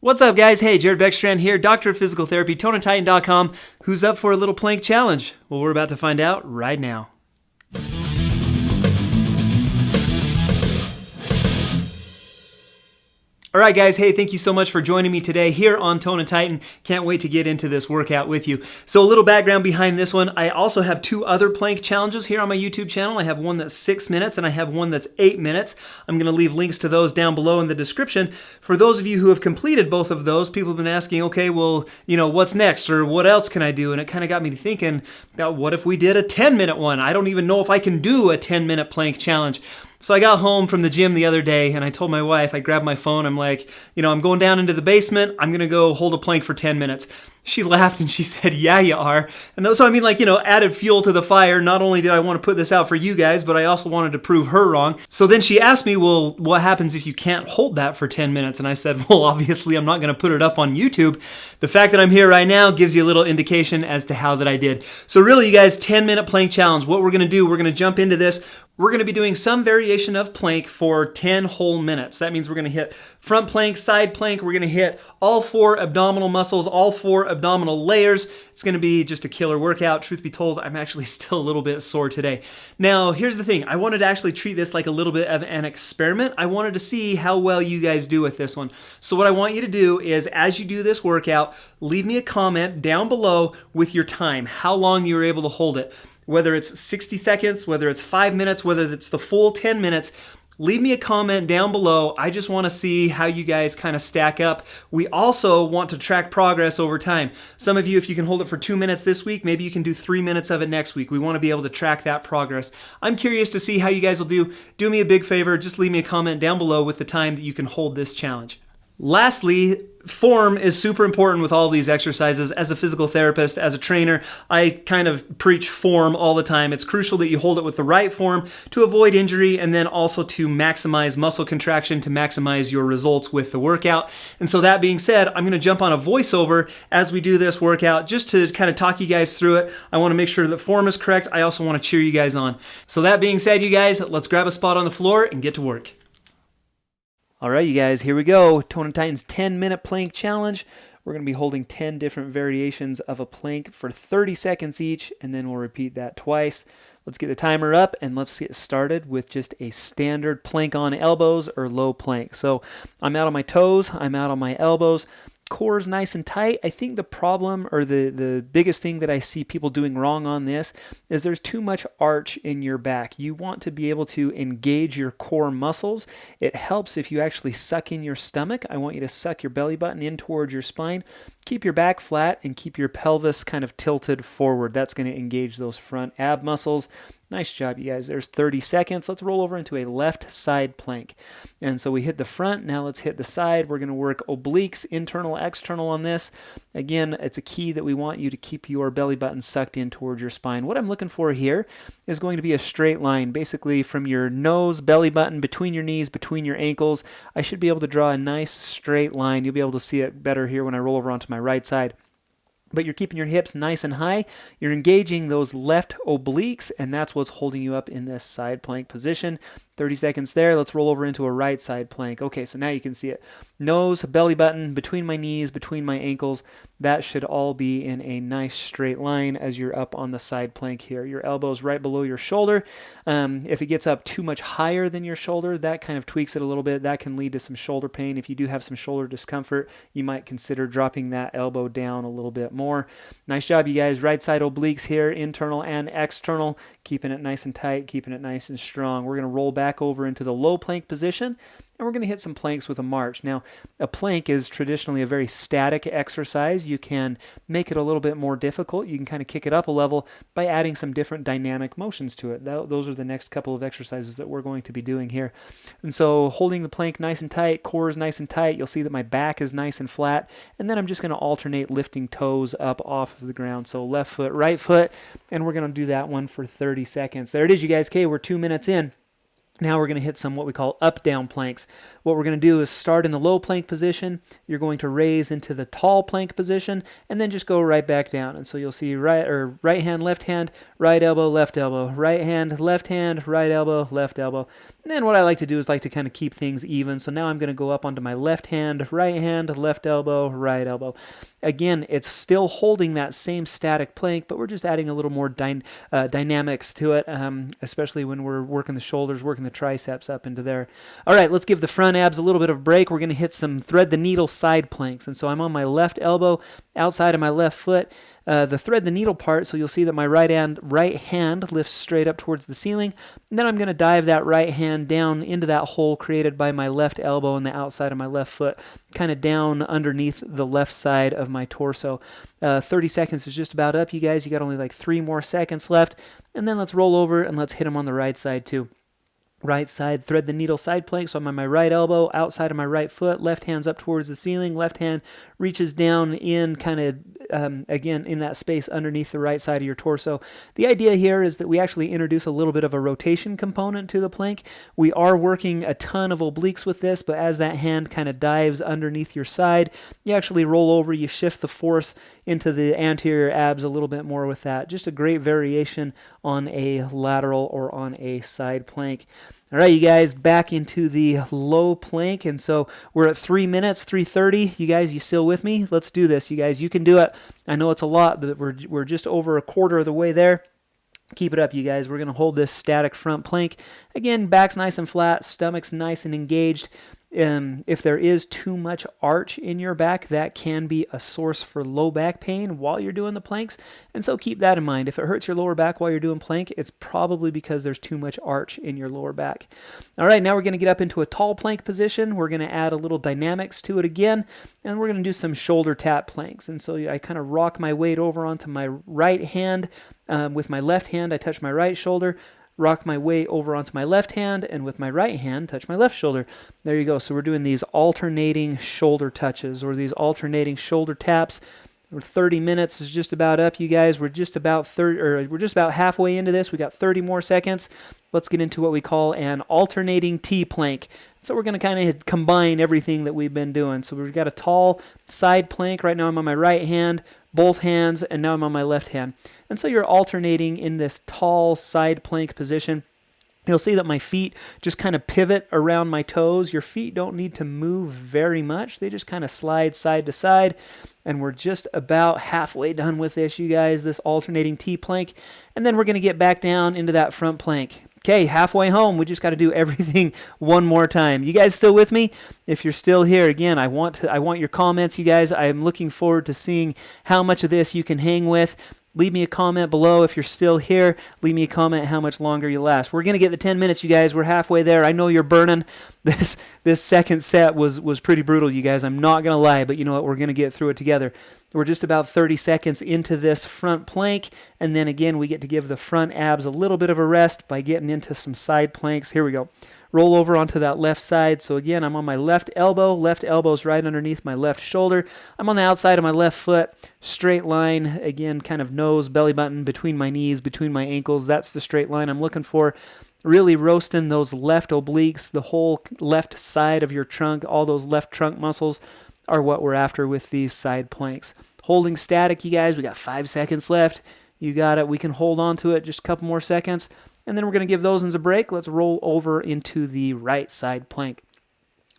What's up, guys? Hey, Jared Beckstrand here, doctor of physical therapy, ToneAndTitan.com. Who's up for a little plank challenge? Well, we're about to find out right now. All right, guys. Hey, thank you so much for joining me today here on Tone and Titan. Can't wait to get into this workout with you. So a little background behind this one. I also have two other plank challenges here on my YouTube channel. I have one that's 6 minutes and I have one that's 8 minutes. I'm going to leave links to those down below in the description. For those of you who have completed both of those, people have been asking, okay, well, what's next or what else can I do? And it kind of got me thinking, what if we did a 10-minute one? I don't even know if I can do a 10-minute plank challenge. So I got home from the gym the other day and I told my wife, I grabbed my phone, I'm like, I'm going down into the basement, I'm going to go hold a plank for 10 minutes. She laughed and she said, yeah, you are. And so added fuel to the fire. Not only did I want to put this out for you guys, but I also wanted to prove her wrong. So then she asked me, well, what happens if you can't hold that for 10 minutes? And I said, well, obviously I'm not going to put it up on YouTube. The fact that I'm here right now gives you a little indication as to how that I did. So really, you guys, 10-minute plank challenge. What we're going to do, we're going to jump into this. We're going to be doing some variation of plank for 10 whole minutes. That means we're going to hit front plank, side plank. We're going to hit all 4 abdominal muscles, all 4 abdominal layers. It's going to be just a killer workout. Truth be told, I'm actually still a little bit sore today. Now, here's the thing. I wanted to actually treat this like a little bit of an experiment. I wanted to see how well you guys do with this one. So what I want you to do is, as you do this workout, leave me a comment down below with your time, how long you were able to hold it. Whether it's 60 seconds, whether it's 5 minutes, whether it's the full 10 minutes, leave me a comment down below. I just want to see how you guys kind of stack up. We also want to track progress over time. Some of you, if you can hold it for 2 minutes this week, maybe you can do 3 minutes of it next week. We want to be able to track that progress. I'm curious to see how you guys will do. Do me a big favor, just leave me a comment down below with the time that you can hold this challenge. Lastly, form is super important with all these exercises. As a physical therapist, as a trainer, I kind of preach form all the time. It's crucial that you hold it with the right form to avoid injury and then also to maximize muscle contraction, to maximize your results with the workout. And so that being said, I'm going to jump on a voiceover as we do this workout just to kind of talk you guys through it. I want to make sure that form is correct. I also want to cheer you guys on. So that being said, you guys, let's grab a spot on the floor and get to work. All right, you guys, here we go. Tone and Titan's 10-minute plank challenge. We're going to be holding 10 different variations of a plank for 30 seconds each, and then we'll repeat that twice. Let's get the timer up, and let's get started with just a standard plank on elbows or low plank. So I'm out on my toes, I'm out on my elbows. Core is nice and tight. I think the problem or the biggest thing that I see people doing wrong on this is there's too much arch in your back. You want to be able to engage your core muscles. It helps if you actually suck in your stomach. I want you to suck your belly button in towards your spine. Keep your back flat and keep your pelvis kind of tilted forward. That's going to engage those front ab muscles. Nice job, you guys. There's 30 seconds. Let's roll over into a left side plank. And so we hit the front. Now let's hit the side. We're going to work obliques, internal, external on this. Again, it's a key that we want you to keep your belly button sucked in towards your spine. What I'm looking for here is going to be a straight line, basically from your nose, belly button, between your knees, between your ankles. I should be able to draw a nice straight line. You'll be able to see it better here when I roll over onto my right side. But you're keeping your hips nice and high. You're engaging those left obliques, and that's what's holding you up in this side plank position. 30 seconds there. Let's roll over into a right side plank. Okay, so now you can see it. Nose, belly button, between my knees, between my ankles. That should all be in a nice straight line as you're up on the side plank here. Your elbows right below your shoulder. If it gets up too much higher than your shoulder, that kind of tweaks it a little bit. That can lead to some shoulder pain. If you do have some shoulder discomfort, you might consider dropping that elbow down a little bit more. Nice job, you guys. Right side obliques here, internal and external. Keeping it nice and tight, keeping it nice and strong. We're going to roll back over into the low plank position, and we're going to hit some planks with a march. Now, a plank is traditionally a very static exercise. You can make it a little bit more difficult. You can kind of kick it up a level by adding some different dynamic motions to it. Those are the next couple of exercises that we're going to be doing here. And so holding the plank nice and tight, core is nice and tight. You'll see that my back is nice and flat. And then I'm just going to alternate lifting toes up off of the ground. So left foot, right foot, and we're going to do that one for 30 seconds. There it is, you guys. Okay, we're 2 minutes in. Now we're going to hit some what we call up-down planks. What we're going to do is start in the low plank position. You're going to raise into the tall plank position, and then just go right back down. And so you'll see right hand, left hand, right elbow, left elbow, right hand, right elbow, left elbow. And then what I like to do is like to kind of keep things even. So now I'm going to go up onto my left hand, left elbow, right elbow. Again, it's still holding that same static plank, but we're just adding a little more dynamics to it, especially when we're working the shoulders, working the triceps up into there. All right, let's give the front abs a little bit of a break. We're going to hit some thread the needle side planks. And so I'm on my left elbow, outside of my left foot. The thread the needle part, so you'll see that my right hand lifts straight up towards the ceiling. And then I'm going to dive that right hand down into that hole created by my left elbow and the outside of my left foot, kind of down underneath the left side of my torso. 30 seconds is just about up, you guys. You got only like 3 more seconds left. And then let's roll over and let's hit them on the right side too. Right side, thread the needle side plank. So I'm on my right elbow, outside of my right foot, left hand's up towards the ceiling, left hand reaches down in kind of, again, in that space underneath the right side of your torso. The idea here is that we actually introduce a little bit of a rotation component to the plank. We are working a ton of obliques with this, but as that hand kind of dives underneath your side, you actually roll over, you shift the force into the anterior abs a little bit more with that. Just a great variation on a lateral or on a side plank. All right, you guys, back into the low plank, and so we're at 3 minutes, 3:30. You guys, you still with me? Let's do this, you guys. You can do it. I know it's a lot, but we're just over a quarter of the way there. Keep it up, you guys. We're going to hold this static front plank. Again, back's nice and flat, stomach's nice and engaged. If there is too much arch in your back, that can be a source for low back pain while you're doing the planks. And so keep that in mind. If it hurts your lower back while you're doing plank, it's probably because there's too much arch in your lower back. All right, now we're going to get up into a tall plank position. We're going to add a little dynamics to it again, and we're going to do some shoulder tap planks. And so I kind of rock my weight over onto my right hand. With my left hand, I touch my right shoulder. Rock my weight over onto my left hand, and with my right hand, touch my left shoulder. There you go. So we're doing these alternating shoulder touches, or these alternating shoulder taps. 30 minutes is just about up, you guys. We're just about halfway into this. We got 30 more seconds. Let's get into what we call an alternating T plank. So we're going to kind of combine everything that we've been doing. So we've got a tall side plank. Right now I'm on my right hand, both hands, and now I'm on my left hand. And so you're alternating in this tall side plank position. You'll see that my feet just kind of pivot around my toes. Your feet don't need to move very much. They just kind of slide side to side. And we're just about halfway done with this, you guys, this alternating T plank. And then we're going to get back down into that front plank. Okay, halfway home. We just got to do everything one more time. You guys still with me? If you're still here, again, I want your comments, you guys. I'm looking forward to seeing how much of this you can hang with. Leave me a comment below if you're still here. Leave me a comment how much longer you last. We're going to get the 10 minutes, you guys. We're halfway there. I know you're burning. This second set was pretty brutal, you guys. I'm not going to lie, but you know what? We're going to get through it together. We're just about 30 seconds into this front plank, and then again, we get to give the front abs a little bit of a rest by getting into some side planks. Here we go. Roll over onto that left side. So again, I'm on my left elbow. Left elbow's right underneath my left shoulder. I'm on the outside of my left foot. Straight line, again, kind of nose, belly button, between my knees, between my ankles. That's the straight line I'm looking for. Really roasting those left obliques, the whole left side of your trunk, all those left trunk muscles are what we're after with these side planks. Holding static, you guys. We got 5 seconds left. You got it. We can hold on to it just a couple more seconds. And then we're going to give those ones a break. Let's roll over into the right side plank.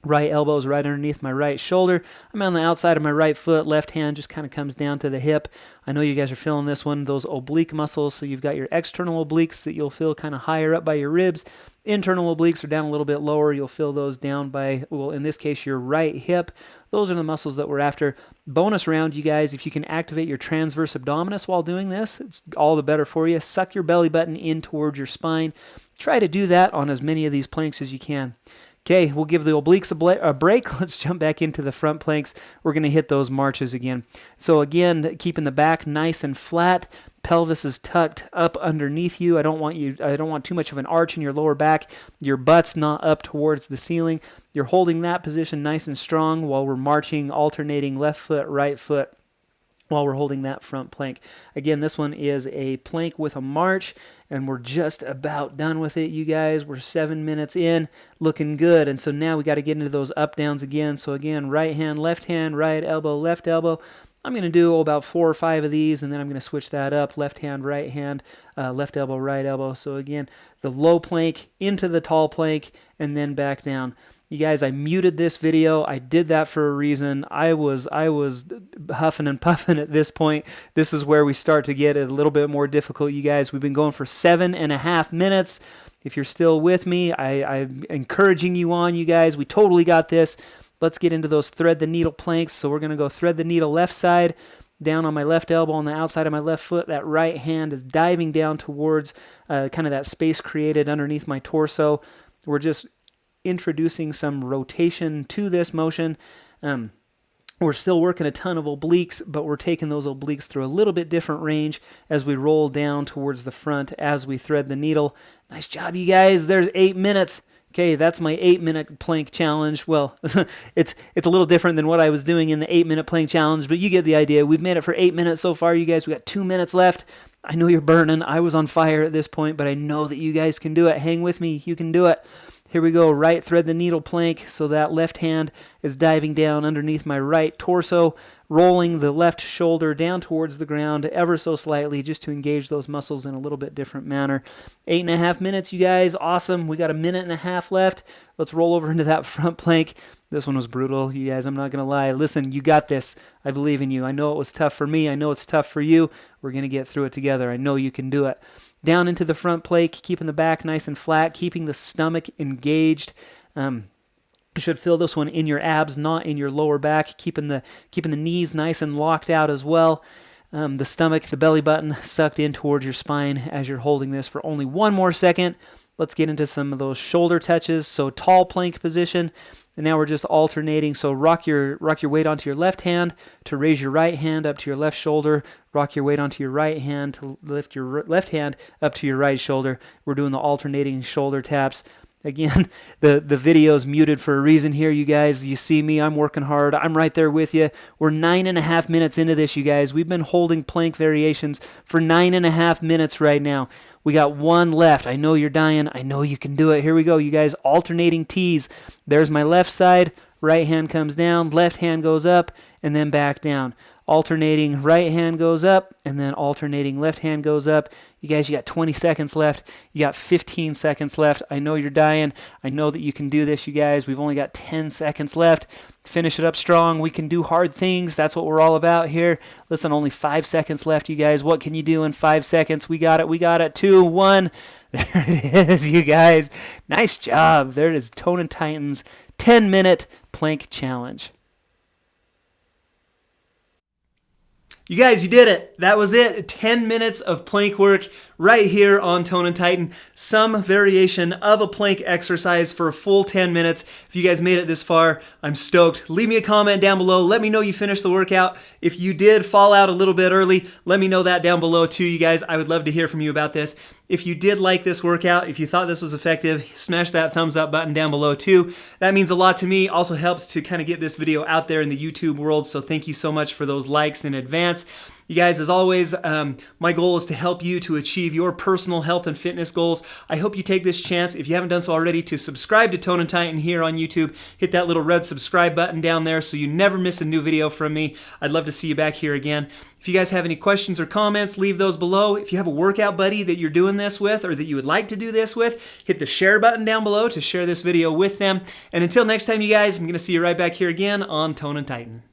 Right elbow's right underneath my right shoulder. I'm on the outside of my right foot. Left hand just kind of comes down to the hip. I know you guys are feeling this one, those oblique muscles. So you've got your external obliques that you'll feel kind of higher up by your ribs. Internal obliques are down a little bit lower. You'll feel those down by, well, in this case, your right hip. Those are the muscles that we're after. Bonus round, you guys, if you can activate your transverse abdominis while doing this, it's all the better for you. Suck your belly button in towards your spine. Try to do that on as many of these planks as you can. Okay, we'll give the obliques a break. Let's jump back into the front planks. We're going to hit those marches again. So again, keeping the back nice and flat. Pelvis is tucked up underneath you. I don't want too much of an arch in your lower back. Your butt's not up towards the ceiling. You're holding that position nice and strong while we're marching, alternating left foot, right foot. while we're holding that front plank. Again, this one is a plank with a march, and we're just about done with it, you guys. We're 7 minutes in, looking good. And so now we got to get into those up downs again. So again, right hand, right elbow, left elbow. I'm going to do about 4 or 5 of these, and then I'm going to switch that up. Left hand, left elbow, right elbow. So again, the low plank into the tall plank, and then back down. You guys, I muted this video. I did that for a reason. I was huffing and puffing at this point. This is where we start to get a little bit more difficult, you guys. We've been going for 7.5 minutes. If you're still with me, I'm encouraging you on, you guys. We totally got this. Let's get into those thread the needle planks. So we're going to go thread the needle left side, down on my left elbow on the outside of my left foot. That right hand is diving down towards kind of that space created underneath my torso. We're just introducing some rotation to this motion. We're still working a ton of obliques, but we're taking those obliques through a little bit different range as we roll down towards the front as we thread the needle. Nice job, you guys. There's 8 minutes. Okay, that's my 8-minute plank challenge. Well, it's a little different than what I was doing in the 8-minute plank challenge, but you get the idea. We've made it for 8 minutes so far, you guys. We got 2 minutes left. I know you're burning. I was on fire at this point, but I know that you guys can do it. Hang with me. You can do it. Here we go, right thread the needle plank, so that left hand is diving down underneath my right torso, rolling the left shoulder down towards the ground ever so slightly just to engage those muscles in a little bit different manner. 8.5 minutes, you guys, awesome. We got 1.5 minutes left. Let's roll over into that front plank. This one was brutal, you guys, I'm not going to lie. Listen, you got this. I believe in you. I know it was tough for me. I know it's tough for you. We're going to get through it together. I know you can do it. Down into the front plank, keeping the back nice and flat, keeping the stomach engaged. You should feel this one in your abs, not in your lower back, keeping the knees nice and locked out as well. The stomach, the belly button sucked in towards your spine as you're holding this for only 1 more second. Let's get into some of those shoulder touches. So tall plank position. And now we're just alternating. So rock your weight onto your left hand to raise your right hand up to your left shoulder. Rock your weight onto your right hand to lift your left hand up to your right shoulder. We're doing the alternating shoulder taps. Again, the video's muted for a reason here, you guys. You see me, I'm working hard. I'm right there with you. We're 9.5 minutes into this, you guys. We've been holding plank variations for 9.5 minutes right now. We got 1 left. I know you're dying. I know you can do it. Here we go, you guys. Alternating T's. There's my left side. Right hand comes down. Left hand goes up and then back down. Alternating right hand goes up and then alternating left hand goes up. You guys, you got 20 seconds left. You got 15 seconds left. I know you're dying. I know that you can do this, you guys. We've only got 10 seconds left. Finish it up strong. We can do hard things. That's what we're all about here. Listen, only 5 seconds left, you guys. What can you do in 5 seconds? We got it. We got it. 2, 1. There it is, you guys. Nice job. There it is, Tone & Titan's 10-minute plank challenge. You guys, you did it. That was it. 10 minutes of plank work right here on Tone & Titan. Some variation of a plank exercise for a full 10 minutes. If you guys made it this far, I'm stoked. Leave me a comment down below. Let me know you finished the workout. If you did fall out a little bit early, let me know that down below too, you guys. I would love to hear from you about this. If you did like this workout, if you thought this was effective, smash that thumbs up button down below too. That means a lot to me. Also helps to kind of get this video out there in the YouTube world. So thank you so much for those likes in advance. You guys, as always, my goal is to help you to achieve your personal health and fitness goals. I hope you take this chance, if you haven't done so already, to subscribe to Tone & Titan here on YouTube. Hit that little red subscribe button down there so you never miss a new video from me. I'd love to see you back here again. If you guys have any questions or comments, leave those below. If you have a workout buddy that you're doing this with or that you would like to do this with, hit the share button down below to share this video with them. And until next time, you guys, I'm going to see you right back here again on Tone & Titan.